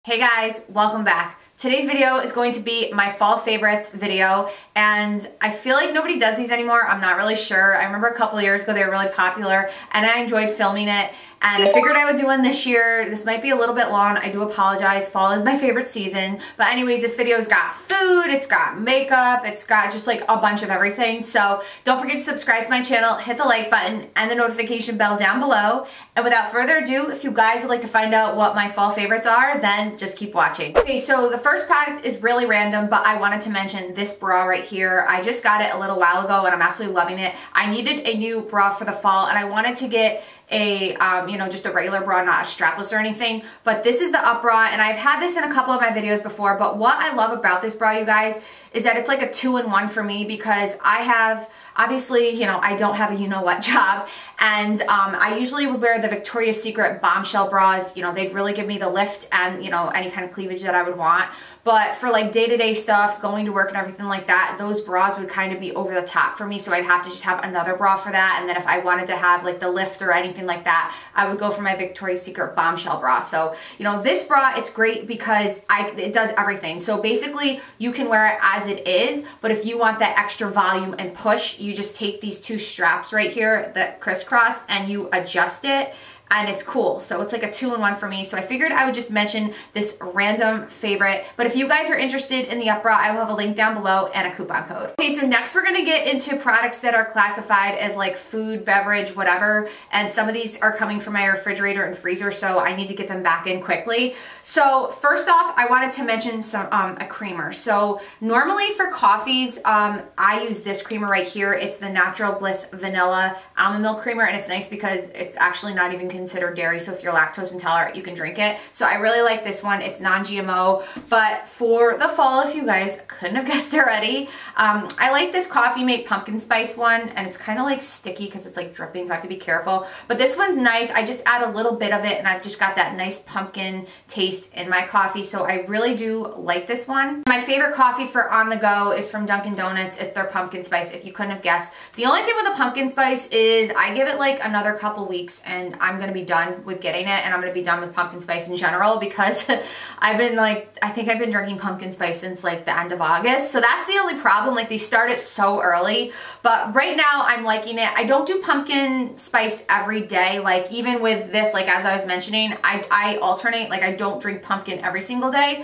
Hey guys, welcome back. Today's video is going to be my fall favorites video, and I feel like nobody does these anymore. I'm not really sure. I remember a couple of years ago they were really popular and I enjoyed filming it, and I figured I would do one this year. This might be a little bit long. I do apologize. Fall is my favorite season. But anyways, this video's got food, it's got makeup, it's got just like a bunch of everything. So don't forget to subscribe to my channel, hit the like button and the notification bell down below. And without further ado, if you guys would like to find out what my fall favorites are, then just keep watching. Okay, so the first product is really random, but I wanted to mention this bra right here. I just got it a little while ago and I'm absolutely loving it. I needed a new bra for the fall and I wanted to get a, just a regular bra, not a strapless or anything, but this is the up bra, and I've had this in a couple of my videos before, but what I love about this bra, you guys, is that it's like a 2-in-1 for me, because I have, obviously, I don't have a you-know-what job, and I usually would wear the Victoria's Secret bombshell bras. They'd really give me the lift and, any kind of cleavage that I would want, but for like day-to-day stuff, going to work and everything like that, those bras would kind of be over the top for me, so I'd have to just have another bra for that, and then if I wanted to have like the lift or anything like that, I would go for my Victoria's Secret bombshell bra. So, this bra, it's great because it does everything. So basically, you can wear it as it is, but if you want that extra volume and push, you just take these two straps right here that crisscross and you adjust it, and it's cool. So it's like a 2-in-1 for me. So I figured I would just mention this random favorite. But if you guys are interested in the up bra, I will have a link down below and a coupon code. Okay, so next we're gonna get into products that are classified as like food, beverage, whatever. And some of these are coming from my refrigerator and freezer, so I need to get them back in quickly. So first off, I wanted to mention some a creamer. So normally for coffees, I use this creamer right here. It's the Natural Bliss Vanilla Almond Milk Creamer, and it's nice because it's actually not even considered dairy, so if you're lactose intolerant, you can drink it. So I really like this one. It's non-GMO, but for the fall, if you guys couldn't have guessed already, I like this Coffee Mate Pumpkin Spice one, and it's kind of like sticky because it's like dripping, so I have to be careful. But this one's nice. I just add a little bit of it, and I've just got that nice pumpkin taste in my coffee, so I really do like this one. My favorite coffee for on the go is from Dunkin' Donuts. It's their pumpkin spice, if you couldn't have guessed. The only thing with the pumpkin spice is I give it like another couple weeks, and I'm gonna be done with getting it, and I'm gonna be done with pumpkin spice in general, because I think I've been drinking pumpkin spice since like the end of August. So that's the only problem. Like, they start it so early, but right now I'm liking it. I don't do pumpkin spice every day. Like, even with this, like as I was mentioning, I alternate. Like, I don't drink pumpkin every single day.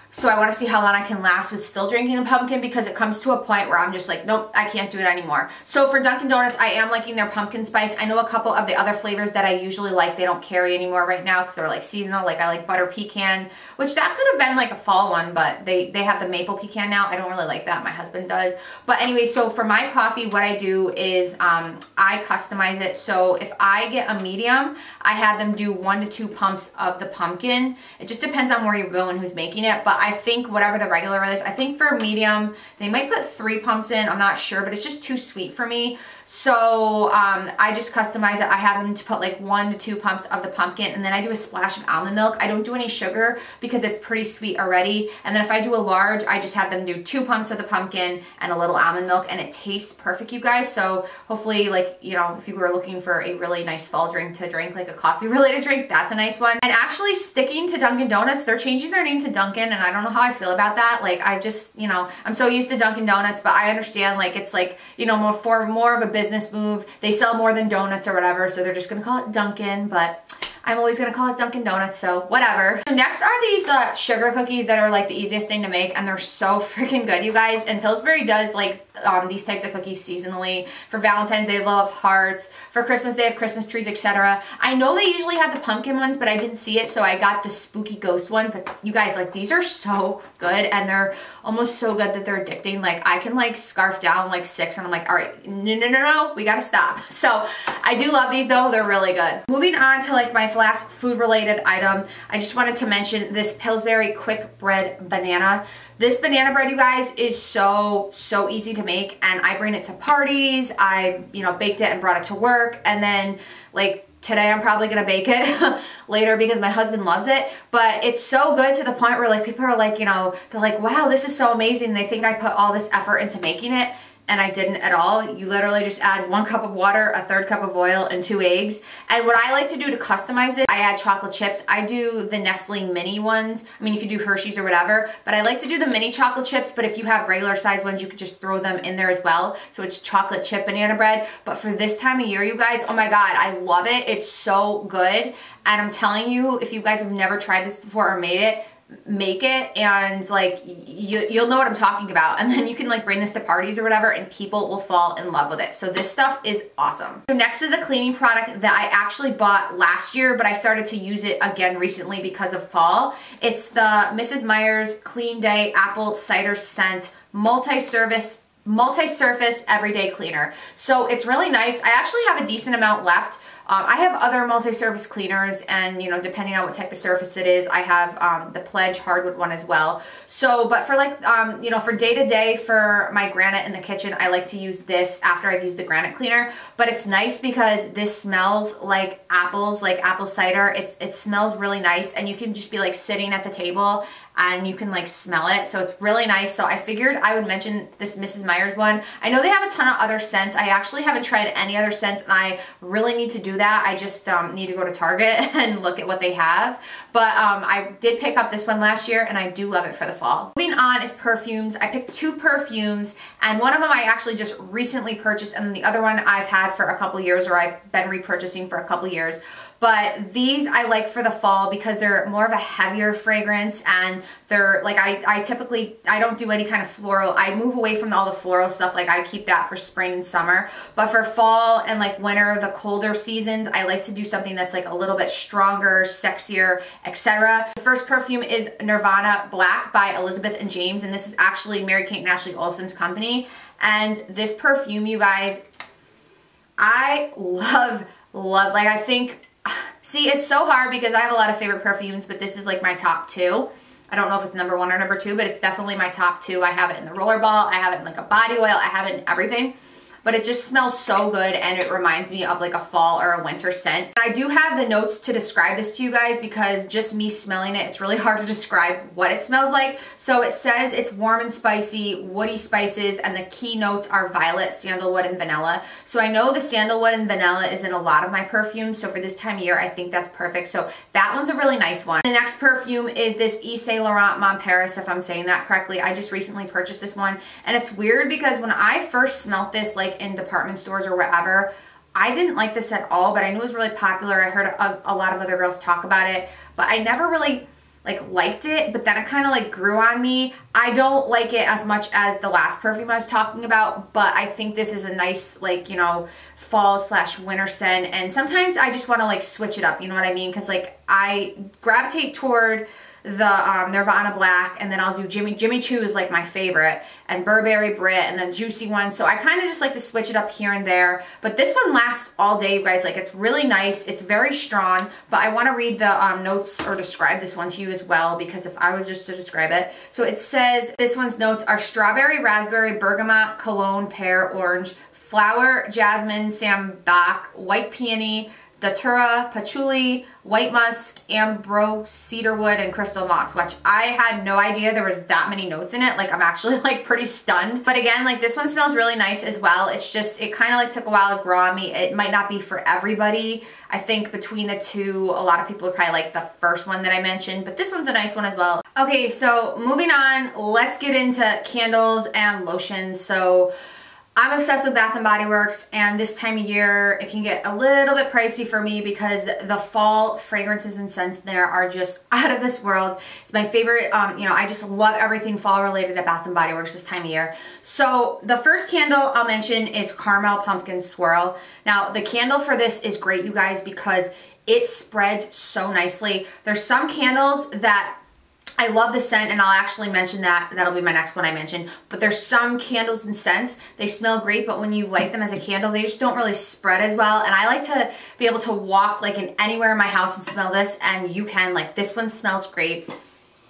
So I want to see how long I can last with still drinking the pumpkin, because it comes to a point where I'm just like, nope, I can't do it anymore. So for Dunkin' Donuts, I am liking their pumpkin spice. I know a couple of the other flavors that I usually like, they don't carry anymore right now because they're like seasonal. Like, I like butter pecan, which that could have been like a fall one, but they have the maple pecan now. I don't really like that. My husband does. But anyway, so for my coffee, what I do is I customize it. So if I get a medium, I have them do 1 to 2 pumps of the pumpkin. It just depends on where you go and who's making it. But I think whatever the regular is, I think for medium, they might put 3 pumps in. I'm not sure, but it's just too sweet for me. So I just customize it. I have them to put like 1 to 2 pumps of the pumpkin, and then I do a splash of almond milk. I don't do any sugar because it's pretty sweet already. And then if I do a large, I just have them do 2 pumps of the pumpkin and a little almond milk, and it tastes perfect, you guys. So hopefully, like, if you were looking for a really nice fall drink to drink, like a coffee related drink, that's a nice one. And actually, sticking to Dunkin' Donuts, they're changing their name to Dunkin', and I don't know how I feel about that. Like, I just, I'm so used to Dunkin' Donuts, but I understand, like, it's like, more of a business move. They sell more than donuts or whatever, so they're just gonna call it Dunkin', but I'm always gonna call it Dunkin' Donuts, so whatever. So next are these sugar cookies that are like the easiest thing to make, and they're so freaking good, you guys. And Pillsbury does like these types of cookies seasonally. For Valentine's, they love hearts. For Christmas, they have Christmas trees, etc. I know they usually have the pumpkin ones, but I didn't see it, so I got the spooky ghost one. But you guys, like, these are so good, and they're almost so good that they're addicting. Like, I can like scarf down like 6, and I'm like, all right, no, we gotta stop. So I do love these though. They're really good. Moving on to like my last food related item, I just wanted to mention this Pillsbury Quick Bread Banana. This banana bread, you guys, is so easy to make, and I bring it to parties. I, baked it and brought it to work, and then like today I'm probably gonna bake it later because my husband loves it. But it's so good to the point where like people are like, they're like, wow, this is so amazing. They think I put all this effort into making it. and I didn't at all. You literally just add 1 cup of water, a 1/3 cup of oil, and 2 eggs. And what I like to do to customize it, I add chocolate chips. I do the Nestle mini ones. I mean, you could do Hershey's or whatever, but I like to do the mini chocolate chips, but if you have regular size ones, you could just throw them in there as well. So it's chocolate chip banana bread. But for this time of year, you guys, oh my God, I love it. It's so good. And I'm telling you, if you guys have never tried this before or made it, make it, and like you'll know what I'm talking about, and then you can like bring this to parties or whatever and people will fall in love with it. So this stuff is awesome. So next is a cleaning product that I actually bought last year, but I started to use it again recently because of fall. It's the Mrs. Meyer's Clean Day Apple Cider Scent Multi-Surface Everyday Cleaner. So it's really nice. I actually have a decent amount left. I have other multi-surface cleaners, and you know, depending on what type of surface it is, I have the Pledge hardwood one as well. So, but for like, you know, for day to day for my granite in the kitchen, I like to use this after I've used the granite cleaner. But it's nice because this smells like apples, like apple cider. It smells really nice, and you can just be like sitting at the table and you can like smell it. So it's really nice. So I figured I would mention this Mrs. Meyer's one. I know they have a ton of other scents. I actually haven't tried any other scents, and I really need to do that. I just need to go to Target and look at what they have. But I did pick up this one last year, and I do love it for the fall. Moving on is perfumes. I picked 2 perfumes, and one of them I actually just recently purchased, and the other one I've had for a couple years, or I've been repurchasing for a couple years. But these I like for the fall because they're more of a heavier fragrance, and they're like, I typically, I don't do any kind of floral. I move away from all the floral stuff. Like I keep that for spring and summer. But for fall and like winter, the colder seasons, I like to do something that's like a little bit stronger, sexier, etc. The first perfume is Nirvana Black by Elizabeth and James, and this is actually Mary-Kate and Ashley Olsen's company. And this perfume, you guys, I love. Like I think, see, it's so hard because I have a lot of favorite perfumes, but this is like my top 2. I don't know if it's number 1 or number 2, but it's definitely my top 2. I have it in the rollerball, I have it in like a body oil, I have it in everything. But it just smells so good, and it reminds me of like a fall or a winter scent. And I do have the notes to describe this to you guys because just me smelling it, it's really hard to describe what it smells like. So it says it's warm and spicy, woody spices, and the key notes are violet, sandalwood, and vanilla. So I know the sandalwood and vanilla is in a lot of my perfumes, so for this time of year, I think that's perfect. So that one's a really nice one. The next perfume is this Yves Saint Laurent Mon Paris, if I'm saying that correctly. I just recently purchased this one, and it's weird because when I first smelt this, like in department stores or wherever, I didn't like this at all, but I knew it was really popular. I heard a lot of other girls talk about it, but I never really like liked it, but then it kind of like grew on me. I don't like it as much as the last perfume I was talking about, but I think this is a nice, like, you know, fall / winter scent. And sometimes I just want to like switch it up, you know what I mean? Because like I gravitate toward the Nirvana Black, and then I'll do Jimmy Choo is like my favorite, and Burberry Brit, and then Juicy one. So I kind of just like to switch it up here and there. But this one lasts all day, you guys. Like, it's really nice. It's very strong, but I want to read the notes or describe this one to you as well, because if I was just to describe it. So it says this one's notes are strawberry, raspberry, bergamot, cologne, pear, orange, flower, jasmine, sambac, white peony, datura, patchouli, white musk, ambrose, cedarwood, and crystal moss, which I had no idea there was that many notes in it. Like, I'm actually like pretty stunned. But again, like, this one smells really nice as well. It's just, it kind of like took a while to grow on me. It might not be for everybody. I think between the two, a lot of people would probably like the first one that I mentioned, but this one's a nice one as well. Okay, so moving on, let's get into candles and lotions. So I'm obsessed with Bath & Body Works, and this time of year it can get a little bit pricey for me because the fall fragrances and scents there are just out of this world. It's my favorite, you know, I just love everything fall related at Bath & Body Works this time of year. So the first candle I'll mention is Caramel Pumpkin Swirl. Now the candle for this is great, you guys, because it spreads so nicely. There's some candles that I love the scent, and I'll actually mention that. That'll be my next one I mention. But there's some candles and scents, they smell great, but when you light them as a candle, they just don't really spread as well. And I like to be able to walk like in anywhere in my house and smell this, and you can. Like, this one smells great.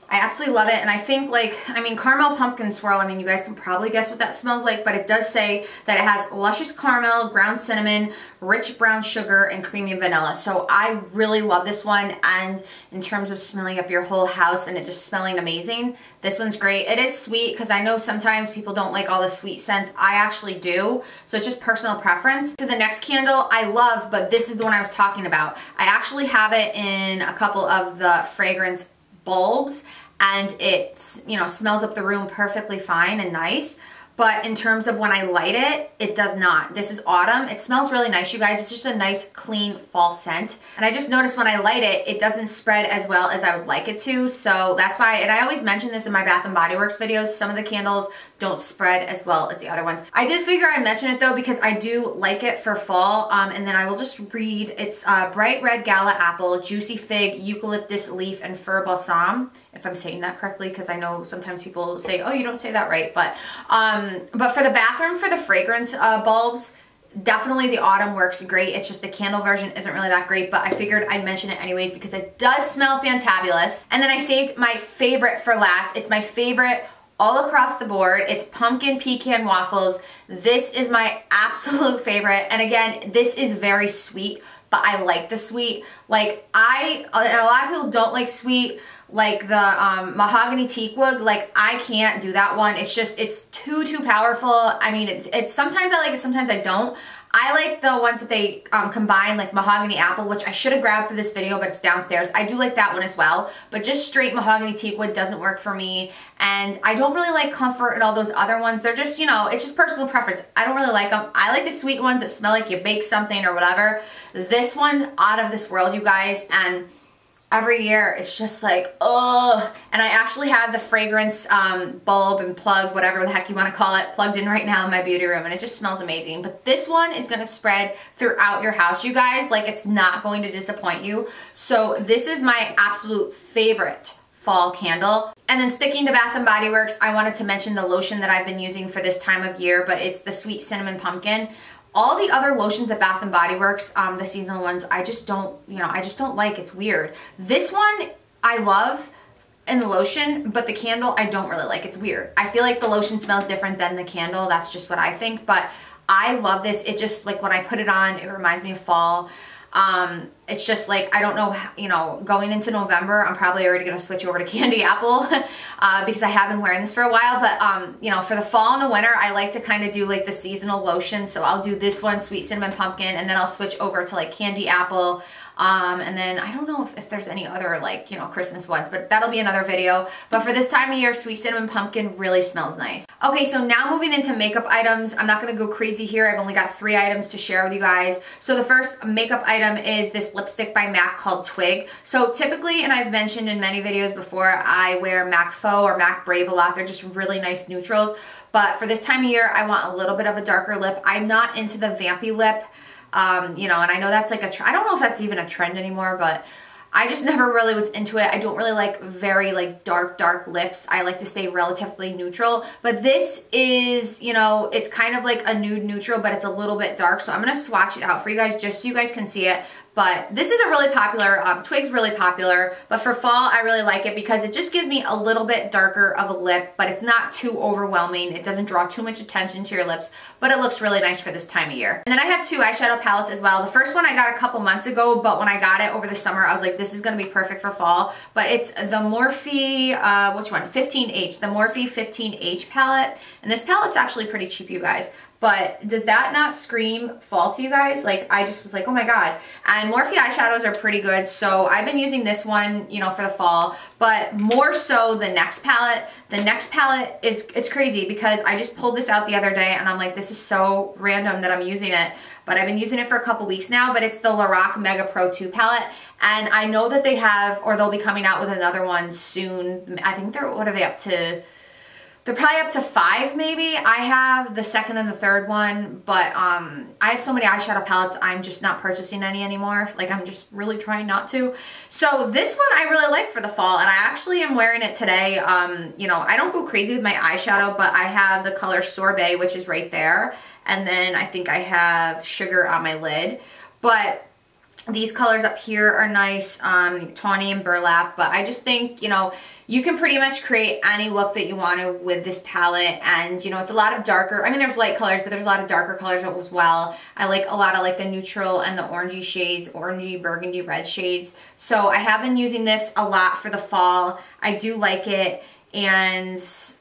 I absolutely love it, and I think, like, I mean, caramel pumpkin swirl, I mean, you guys can probably guess what that smells like, but it does say that it has luscious caramel, ground cinnamon, rich brown sugar, and creamy vanilla. So I really love this one, and in terms of smelling up your whole house and it just smelling amazing, this one's great. It is sweet, because I know sometimes people don't like all the sweet scents. I actually do, so it's just personal preference. So the next candle I love, but this is the one I was talking about. I actually have it in a couple of the fragrance bulbs, and it, you know, smells up the room perfectly fine and nice. But in terms of when I light it, it does not. This is Autumn. It smells really nice, you guys. It's just a nice, clean fall scent. And I just noticed when I light it, it doesn't spread as well as I would like it to. So that's why, and I always mention this in my Bath & Body Works videos, some of the candles don't spread as well as the other ones. I did figure I'd mention it though, because I do like it for fall. And then I will just read, it's bright red gala apple, juicy fig, eucalyptus leaf, and fir balsam. If I'm saying that correctly, because I know sometimes people say, oh, you don't say that right. But for the bathroom, for the fragrance bulbs, definitely the Autumn works great. It's just the candle version isn't really that great, but I figured I'd mention it anyways because it does smell fantabulous. And then I saved my favorite for last. It's my favorite all across the board. It's pumpkin pecan waffles. This is my absolute favorite. And again, this is very sweet, but I like the sweet. Like a lot of people don't like sweet, like the mahogany teakwood. Like I can't do that one. It's just, it's too powerful. I mean, it's sometimes I like it, sometimes I don't. I like the ones that they combine, like mahogany apple, which I should have grabbed for this video, but it's downstairs. I do like that one as well, but just straight mahogany teakwood doesn't work for me. And I don't really like Comfort and all those other ones. They're just, you know, it's just personal preference. I don't really like them. I like the sweet ones that smell like you baked something or whatever. This one's out of this world, you guys, and every year it's just like, ugh. And I actually have the fragrance bulb and plug, whatever the heck you want to call it, plugged in right now in my beauty room, and it just smells amazing. But this one is going to spread throughout your house, you guys. Like, it's not going to disappoint you. So this is my absolute favorite fall candle. And then sticking to Bath & Body Works, I wanted to mention the lotion that I've been using for this time of year, but it's the Sweet Cinnamon Pumpkin. All the other lotions at Bath & Body Works, the seasonal ones, I just don't, you know, I just don't like. It's weird. This one I love in the lotion, but the candle I don't really like. It's weird. I feel like the lotion smells different than the candle. That's just what I think, but I love this. It just, like, when I put it on, it reminds me of fall. It's just like, I don't know, you know, going into November, I'm probably already going to switch over to Candy Apple because I have been wearing this for a while. But, you know, for the fall and the winter, I like to kind of do like the seasonal lotion. So I'll do this one, Sweet Cinnamon Pumpkin, and then I'll switch over to like Candy Apple. And then I don't know if there's any other, like, you know, Christmas ones, but that'll be another video. But for this time of year, Sweet Cinnamon Pumpkin really smells nice. Okay, so now moving into makeup items. I'm not going to go crazy here. I've only got 3 items to share with you guys. So the first makeup item is this lipstick by MAC called Twig. So typically, and I've mentioned in many videos before, I wear MAC Faux or MAC Brave a lot. They're just really nice neutrals. But for this time of year, I want a little bit of a darker lip. I'm not into the vampy lip. You know, and I know that's like I don't know if that's even a trend anymore, but I just never really was into it. I don't really like very like dark lips. I like to stay relatively neutral, but this is, you know, it's kind of like a nude neutral, but it's a little bit dark. So I'm going to swatch it out for you guys just so you guys can see it. But this is a really popular, Twig's really popular, but for fall, I really like it because it just gives me a little bit darker of a lip, but it's not too overwhelming. It doesn't draw too much attention to your lips, but it looks really nice for this time of year. And then I have 2 eyeshadow palettes as well. The first one I got a couple months ago, but when I got it over the summer, I was like, this is gonna be perfect for fall. But it's the Morphe, which one? 15H, the Morphe 15H palette. And this palette's actually pretty cheap, you guys. But does that not scream fall to you guys? Like, I just was like, oh my god. And Morphe eyeshadows are pretty good, so I've been using this one, you know, for the fall, but more so the next palette. The next palette is, it's crazy because I just pulled this out the other day and I'm like, this is so random that I'm using it, but I've been using it for a couple weeks now. But it's the Lorac Mega Pro 2 palette, and I know that they have, or they'll be coming out with another one soon. I think they're, what are they up to? They're probably up to 5 maybe. I have the second and the third one, but I have so many eyeshadow palettes, I'm just not purchasing any anymore. Like, I'm just really trying not to. So this one I really like for the fall, and I actually am wearing it today. You know, I don't go crazy with my eyeshadow, but I have the color Sorbet, which is right there. And then I think I have Sugar on my lid. But These colors up here are nice, tawny and burlap, but I just think, you know, you can pretty much create any look that you want to with this palette. And, you know, it's a lot of darker, I mean, there's light colors, but there's a lot of darker colors as well. I like a lot of like the neutral and the orangey shades, orangey, burgundy, red shades. So I have been using this a lot for the fall. I do like it, and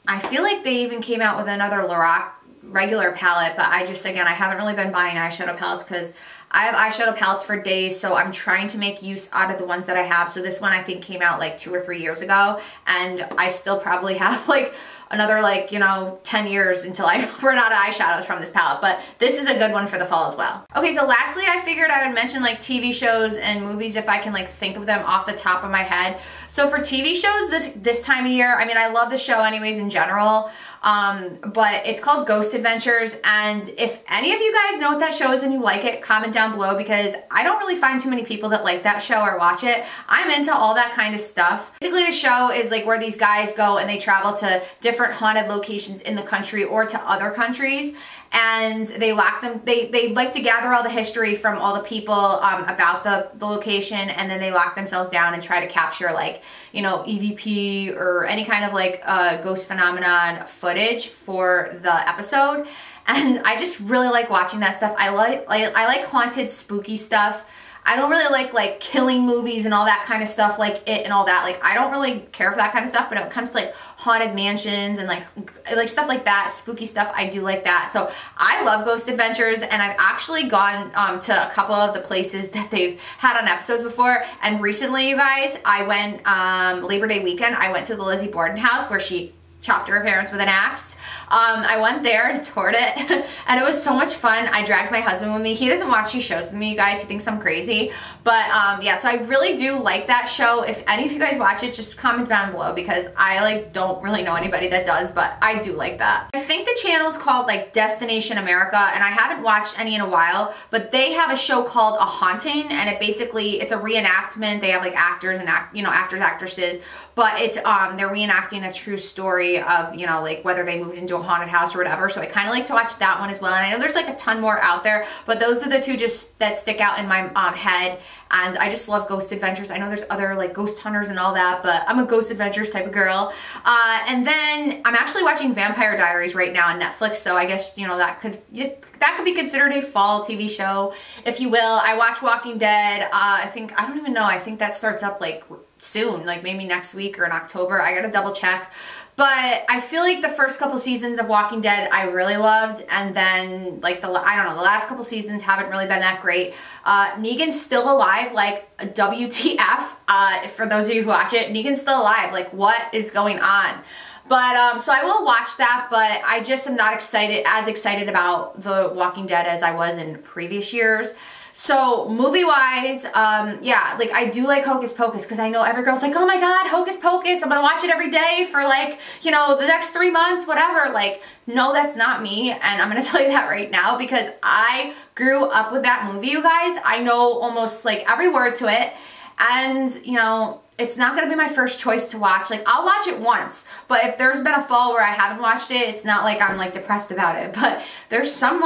I feel like they even came out with another Lorac regular palette, but I just, again, I haven't really been buying eyeshadow palettes because I have eyeshadow palettes for days, so I'm trying to make use out of the ones that I have. So this one I think came out like 2 or 3 years ago, and I still probably have like another, like, you know, 10 years until I run out of eyeshadows from this palette, but this is a good one for the fall as well. Okay, so lastly, I figured I would mention like TV shows and movies if I can like think of them off the top of my head. So for TV shows this time of year, I mean, I love the show anyways in general, but it's called Ghost Adventures, and if any of you guys know what that show is and you like it, comment down below, because I don't really find too many people that like that show or watch it. I'm into all that kind of stuff. Basically, the show is like where these guys go and they travel to different haunted locations in the country or to other countries, and they lock them, they like to gather all the history from all the people about the location, and then they lock themselves down and try to capture, like, you know, EVP or any kind of like ghost phenomenon footage for the episode. And I just really like watching that stuff. I like haunted, spooky stuff. I don't really like killing movies and all that kind of stuff, like It and all that. Like, I don't really care for that kind of stuff, but when it comes to like haunted mansions and like stuff like that, spooky stuff, I do like that. So I love Ghost Adventures, and I've actually gone to a couple of the places that they've had on episodes before. And recently, you guys, I went Labor Day weekend, I went to the Lizzie Borden house where she chopped her parents with an axe. I went there and toured it, and it was so much fun. I dragged my husband with me. He doesn't watch these shows with me, you guys. He thinks I'm crazy. But yeah, so I really do like that show. If any of you guys watch it, just comment down below, because I like don't really know anybody that does, but I do like that. I think the channel's called like Destination America, and I haven't watched any in a while, but they have a show called A Haunting, and it's a reenactment. They have like actors and actors, actresses, but it's they're reenacting a true story of, you know, like whether they moved into a haunted house or whatever. So I kind of like to watch that one as well. And I know there's like a ton more out there, but those are the two just that stick out in my head. And I just love Ghost Adventures. I know there's other like Ghost Hunters and all that, but I'm a Ghost Adventures type of girl. And then I'm actually watching Vampire Diaries right now on Netflix, so I guess, you know, that could be considered a fall TV show, if you will. I watch Walking Dead. I don't even know, I think that starts up like soon, like maybe next week or in October. I gotta double check. But I feel like the first couple seasons of Walking Dead I really loved, and then like the last couple seasons haven't really been that great. Negan's still alive, like WTF, for those of you who watch it, Negan's still alive, like what is going on? But, so I will watch that, but I just am not as excited about The Walking Dead as I was in previous years. So movie-wise, yeah, like I do like Hocus Pocus, because I know every girl's like, oh my god, Hocus Pocus, I'm gonna watch it every day for like, you know, the next 3 months, whatever. Like, no, that's not me, and I'm gonna tell you that right now, because I grew up with that movie, you guys. I know almost like every word to it, and, you know, it's not gonna be my first choice to watch. Like, I'll watch it once, but if there's been a fall where I haven't watched it, it's not like I'm like depressed about it. But there's some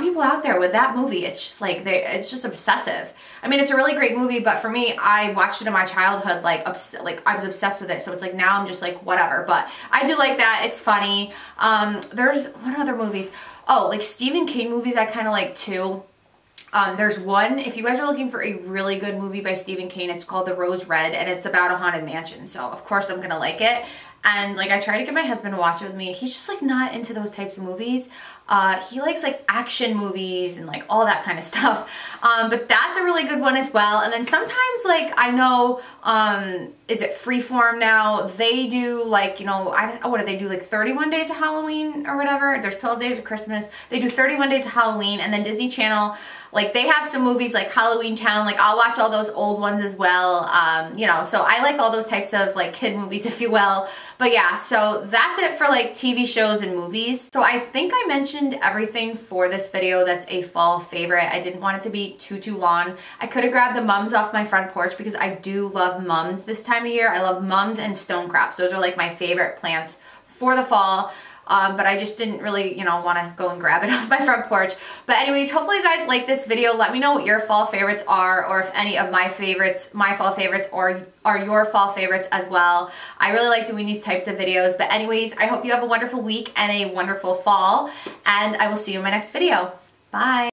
people out there with that movie, it's just like, it's just obsessive. I mean, it's a really great movie, but for me, I watched it in my childhood, like I was obsessed with it. So it's like, now I'm just like, whatever. But I do like that, it's funny. There's, what other movies? Oh, like Stephen King movies I kind of like too. There's one, if you guys are looking for a really good movie by Stephen King, it's called The Rose Red, and it's about a haunted mansion, so of course I'm gonna like it. And like, I try to get my husband to watch it with me. He's just like not into those types of movies. He likes like action movies and like all that kind of stuff. But that's a really good one as well. And then sometimes, like, I know, is it Freeform now? They do like, you know, what do they do, like 31 days of Halloween or whatever? There's 12 days of Christmas. They do 31 days of Halloween, and then Disney Channel, like they have some movies like Halloween Town. Like, I'll watch all those old ones as well. You know, so I like all those types of like kid movies, if you will. But yeah, so that's it for like TV shows and movies. So I think I mentioned everything for this video that's a fall favorite. I didn't want it to be too long. I could have grabbed the mums off my front porch, because I do love mums this time of year. I love mums and stonecrops. Those are like my favorite plants for the fall. but I just didn't really, you know, want to go and grab it off my front porch. But anyways, hopefully you guys like this video. Let me know what your fall favorites are, or if any of my fall favorites are your fall favorites as well. I really like doing these types of videos. But anyways, I hope you have a wonderful week and a wonderful fall, and I will see you in my next video. Bye.